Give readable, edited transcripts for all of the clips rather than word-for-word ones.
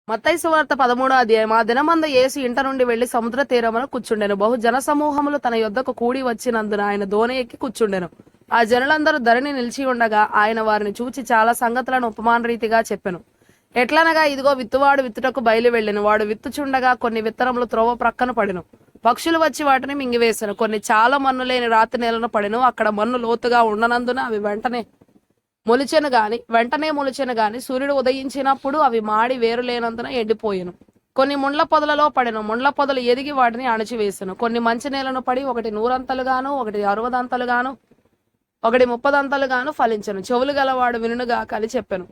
మత్తయి సువార్త 13వ అధ్యాయం. ఆ దినమందు యేసు ఇంట నుండి వెళ్లి సముద్ర తీరమున కూర్చుండెను. బహు జనసమూహములు తన యొద్దకు కూడి వచ్చినందున ఆయన దోణి ఎక్కి కూర్చుండెను. ఆ జనులందరూ ధరణి నిలిచి ఉండగా ఆయన వారిని చూచి చాలా సంగతులను ఉపమాన రీతిగా చెప్పెను. ఎట్లనగా, ఇదిగో విత్తువాడు విత్తుటకు బయలు వెళ్ళెను. వాడు విత్తుచుండగా కొన్ని విత్తనములు త్రోవ ప్రక్కన పడెను. పక్షులు వచ్చి వాటిని మింగివేసెను. కొన్ని చాలా మన్ను లేని రాతి నేలను పడెను. అక్కడ మన్ను లోతుగా ఉండనందున అవి వెంటనే మొలిచెను గాని సూర్యుడు ఉదయించినప్పుడు అవి మాడి వేరు లేనందున ఎండిపోయెను. కొన్ని ముండ్ల పొదలలో పడెను. ముండ్ల పొదలు ఎదిగి వాటిని అణచివేసెను. కొన్ని మంచి నేలను పడి ఒకటి 100 ఒకటి 60 ఒకటి 30 ఫలించెను. చెవులు గలవాడు వినుగాక అని చెప్పెను.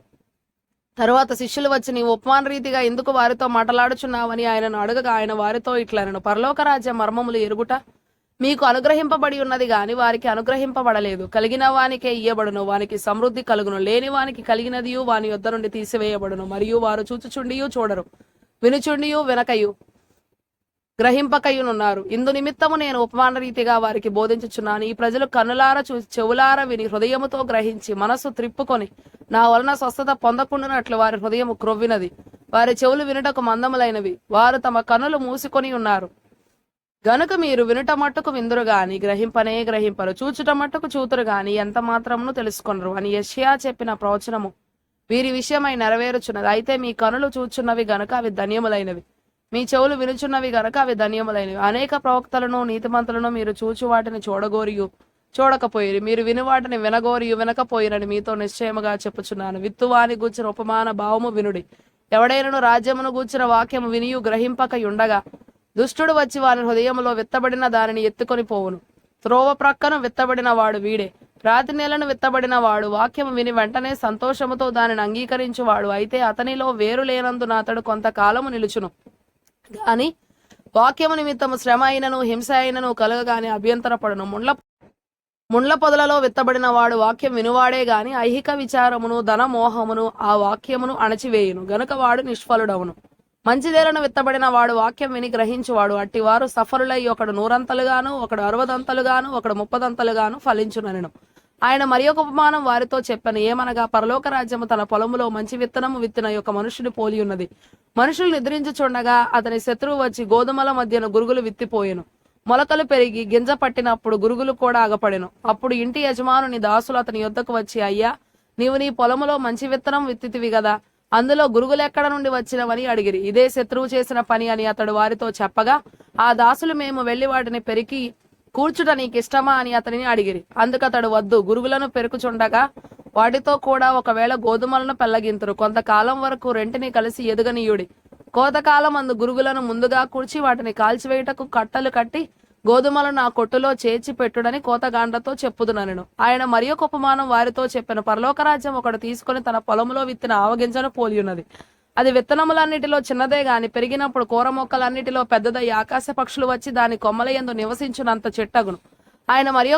తరువాత శిష్యులు వచ్చి, నీవు ఉపమాన రీతిగా ఎందుకు వారితో మాటలాడుచున్నావని ఆయనను అడగగా, ఆయన వారితో ఇట్లనెను, పరలోక రాజ్య మర్మములు ఎరుగుట మీకు అనుగ్రహింపబడి ఉన్నది గాని వారికి అనుగ్రహింపబడలేదు. కలిగిన వానికే ఇయ్యబడును, వానికి సమృద్ధి కలుగును. లేని వానికి కలిగినదియు వాని యొద్ద నుండి తీసివేయబడును. మరియు వారు చూచుచుండియు చూడరు, వినుచుండియు వినకయు గ్రహింపకయునున్నారు. ఇందు నిమిత్తము నేను ఉపమాన రీతిగా వారికి బోధించుచున్నాను. ఈ ప్రజలు కన్నులార చూసి, చెవులార విని, హృదయముతో గ్రహించి, మనస్సు త్రిప్పుకొని నా వలన స్వస్థత పొందకుండానట్లు వారి హృదయము క్రొవ్వినది, వారి చెవులు వినుటకు మందములైనవి, వారు తమ కన్నులు మూసుకొని ఉన్నారు. గనుక మీరు వినుట మట్టుకు విందురు గాని గ్రహింపరు, చూచుట మట్టుకు చూతురు గాని ఎంత మాత్రమును తెలుసుకొనరు అని యెషయా చెప్పిన ప్రవచనము వీరి విషయమై నెరవేరుచున్నది. అయితే మీ కనులు చూచున్నవి గనుక అవి ధన్యములైనవి, మీ చెవులు వినుచున్నవి గనుక అవి ధన్యములైనవి. అనేక ప్రవక్తలను నీతిమంతులను మీరు చూచు వాటిని చూడగోరియు చూడకపోయిరి, మీరు విని వాటిని వినగోరియు వినకపోయిరని మీతో నిశ్చయముగా చెప్పుచున్నాను. విత్తువాని గూర్చిన ఉపమాన భావము వినుడి. ఎవడైనను రాజ్యమును గూర్చిన వాక్యము వినియు గ్రహింపక ఉండగా దుష్టుడు వచ్చి వారి హృదయంలో విత్తబడిన దానిని ఎత్తుకొని పోవును. త్రోవ ప్రక్కన విత్తబడిన వాడు వీడే. రాతి నేలను విత్తబడిన వాడు వాక్యము విని వెంటనే సంతోషముతో దానిని అంగీకరించువాడు. అయితే అతనిలో వేరు లేనందున అతడు కొంతకాలము నిలుచును. గాని వాక్యము నిమిత్తము శ్రమ అయినను హింస అయినను కలగగానే అభ్యంతరపడును. ముండ్ల పొదలలో విత్తబడిన వాడు వాక్యం వినువాడే గాని ఐహిక విచారమును ధనమోహమును ఆ వాక్యమును అణచివేయును. గనుక వాడు నిష్ఫలుడవును. మంచిదేలను విత్తబడిన వాడు వాక్యం విని గ్రహించువాడు. అట్టివారు సఫరులై ఒకడు 100 ఒకడు 60 ఒకడు 30 ఫలించుననెను. ఆయన మరి ఒక ఉపమానం వారితో చెప్పెను. ఏమనగా, పరలోక రాజ్యము తన పొలములో మంచి విత్తనము విత్తిన యొక్క మనుషుని పోలి ఉన్నది. మనుషులు నిద్రించుచుండగా అతని శత్రువు వచ్చి గోధుమల మధ్యన గురుగులు విత్తిపోయెను. మొలకలు పెరిగి గింజ పట్టినప్పుడు గురుగులు కూడా ఆగపడెను. అప్పుడు ఇంటి యజమానుని దాసులు అతని యొద్దకు వచ్చి, అయ్యా, నీవు నీ పొలములో మంచి విత్తనం విత్తితివి గదా, అందులో గురుగులెక్కడ నుండి వచ్చినవని అడిగిరి. ఇదే శత్రువు చేసిన పని అని అతడు వారితో చెప్పగా, ఆ దాసులు, మేము వెళ్లి వాటిని పెరికి కూర్చుట నీకిష్టమా అని అతనిని అడిగిరి. అందుకతడు, వద్దు, గురుగులను పెరుకుచుండగా వాటితో కూడా ఒకవేళ గోధుమలను పెళ్లగింతురు. కొంతకాలం వరకు రెంటిని కలిసి ఎదుగనీయుడి. కోతకాలం అందు గురుగులను ముందుగా కూర్చి వాటిని కాల్చివేయుటకు కట్టలు కట్టి గోధుమలను ఆ కొట్టులో చేర్చి పెట్టుడని కోతగాండ్రతో చెప్పుదునెను. ఆయన మరి ఒక ఉపమానం వారితో చెప్పెను. పరలోకరాజ్యం ఒకడు తీసుకొని తన పొలములో విత్తిన ఆవగింజను పోలి ఉన్నది. అది విత్తనములన్నిటిలో చిన్నదే గాని పెరిగినప్పుడు కూర మొక్కలన్నిటిలో పెద్దదై ఆకాశ పక్షులు వచ్చి దాని కొమ్మల యందు నివసించునంత చెట్టగును. ఆయన మరి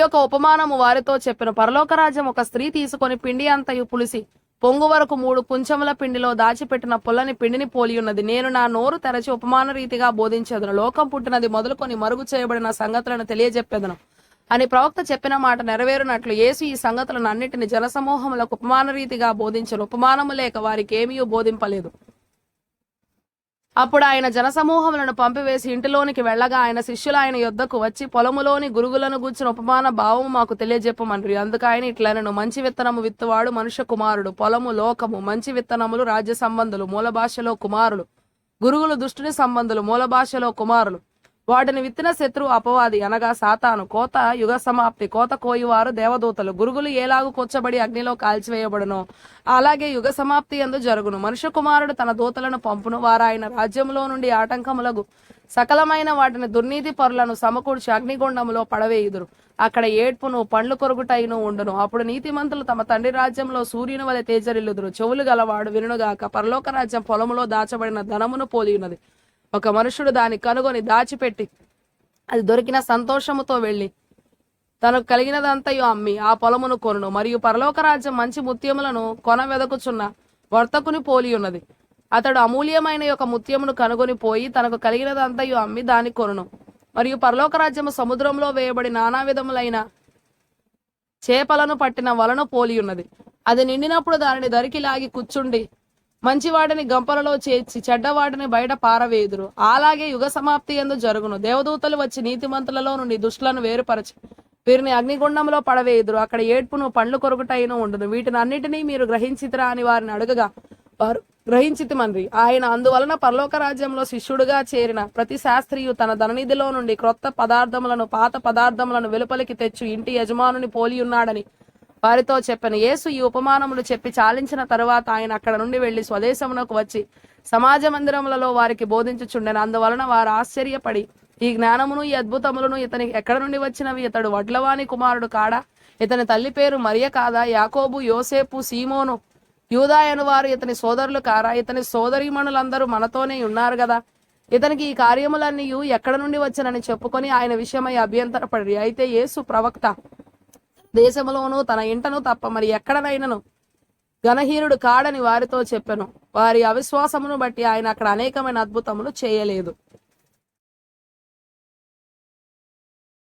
ఒక ఉపమానము వారితో చెప్పెను. పరలోకరాజ్యం ఒక స్త్రీ తీసుకొని పిండి అంతయు పులిసి పొంగు వరకు 3 కుంచముల పిండిలో దాచిపెట్టిన పుల్లని పిండిని పోలి ఉన్నది. నేను నా నోరు తెరచి ఉపమాన రీతిగా బోధించేదను. లోకం పుట్టినది మొదలుకొని మరుగు చేయబడిన సంగతులను తెలియజెప్పేదను అని ప్రవక్త చెప్పిన మాట నెరవేరునట్లు యేసు ఈ సంగతులను అన్నిటిని జనసమూహములకు ఉపమాన రీతిగా బోధించను. ఉపమానము లేక వారికి ఏమీ బోధింపలేదు. అప్పుడు ఆయన జనసమూహములను పంపివేసి ఇంటిలోనికి వెళ్ళగా ఆయన శిష్యులు ఆయన యొద్దకు వచ్చి, పొలములోని గురుగులను గూర్చిన ఉపమాన భావము మాకు తెలియజెప్పమన్రి. అందుకు ఆయన ఇట్లనెను, మంచి విత్తనము విత్తువాడు మనుష్య కుమారుడు. పొలము లోకము. మంచి విత్తనములు రాజ్య సంబంధులు, మూల భాషలో కుమారులు. గురుగులు దుష్టుని సంబంధులు, మూల భాషలో కుమారులు. వాటిని విత్తిన శత్రువు అపవాది, అనగా సాతాను. కోత యుగ సమాప్తి. కోత కోయువారు దేవదూతలు. గురుగులు ఏలాగు కొచ్చబడి అగ్నిలో కాల్చివేయబడునో అలాగే యుగ సమాప్తి యందు జరుగును. మనుష్య కుమారుడు తన దూతలను పంపును. వారు ఆయన రాజ్యములో నుండి ఆటంకములకు సకలమైన వాటిని దుర్నీతి పరులను సమకూర్చి అగ్నిగుండములో పడవేయుదురు. అక్కడ ఏడ్పును పండ్లు కొరుగుటైను ఉండును. అప్పుడు నీతిమంతులు తమ తండ్రి రాజ్యంలో సూర్యుని వలె తేజరిల్లుదురు. చెవులు గలవాడు వినుగాక. పరలోక రాజ్యం పొలములో దాచబడిన ధనమును పోలి ఉన్నది. ఒక మనుషుడు దాన్ని కనుగొని దాచిపెట్టి అది దొరికిన సంతోషముతో వెళ్లి తనకు కలిగినదంతయు అమ్మి ఆ పొలమును కొనును. మరియు పరలోక రాజ్యం మంచి ముత్యములను కొన వెదకుచున్న వర్తకుని పోలి ఉన్నది. అతడు అమూల్యమైన యొక్క ముత్యమును కనుగొని పోయి తనకు కలిగినదంతయు అమ్మి దాన్ని కొనును. మరియు పరలోక రాజ్యము సముద్రంలో వేయబడి నానా విధములైన చేపలను పట్టిన వలను పోలి ఉన్నది. అది నిండినప్పుడు దానిని దరికి లాగి కూర్చుండి మంచివాడిని గంపలలో చేర్చి చెడ్డవాడిని బయట పారవేయుదురు. అలాగే యుగ సమాప్తి యందు జరుగును. దేవదూతలు వచ్చి నీతిమంతులలో నుండి దుష్టులను వేరుపరచి వీరిని అగ్నిగుండంలో పడవేయుదురు. అక్కడ ఏడ్పును పండ్లు కొరుకుటైన ఉండును. వీటిని అన్నిటినీ మీరు గ్రహించితిరా అని వారిని అడగగా వారు గ్రహించితిమన్రి. ఆయన అందువలన పరలోక రాజ్యంలో శిష్యుడుగా చేరిన ప్రతి శాస్త్రియు తన ధననిధిలో నుండి క్రొత్త పదార్థములను పాత పదార్థములను వెలుపలికి తెచ్చు ఇంటి యజమానుని పోలి ఉన్నాడని వారితో చెప్పాను. యేసు ఈ ఉపమానములు చెప్పి చాలించిన తరువాత ఆయన అక్కడ నుండి వెళ్లి స్వదేశమునకు వచ్చి సమాజ మందిరములలో వారికి బోధించుచుండెను. అందువలన వారు ఆశ్చర్యపడి ఈ జ్ఞానమును ఈ అద్భుతములను ఇతనికి ఎక్కడ నుండి వచ్చినవి? ఇతడు వడ్లవాని కుమారుడు కాడా? ఇతని తల్లి పేరు మరియ కాదా? యాకోబు, యోసేపు, సీమోను, యూదా అను వారు ఇతని సోదరులు కారా? ఇతని సోదరీమణులందరూ మనతోనే ఉన్నారు కదా. ఇతనికి ఈ కార్యములన్నీ ఎక్కడ నుండి వచ్చనని చెప్పుకొని ఆయన విషయమై అభ్యంతరపడి, అయితే యేసు ప్రవక్త దేశములోను తన ఇంటను తప్ప మరి ఎక్కడనైనను ఘనహీనుడు కాడని వారితో చెప్పెను. వారి అవిశ్వాసమును బట్టి ఆయన అక్కడ అనేకమైన అద్భుతములు చేయలేదు.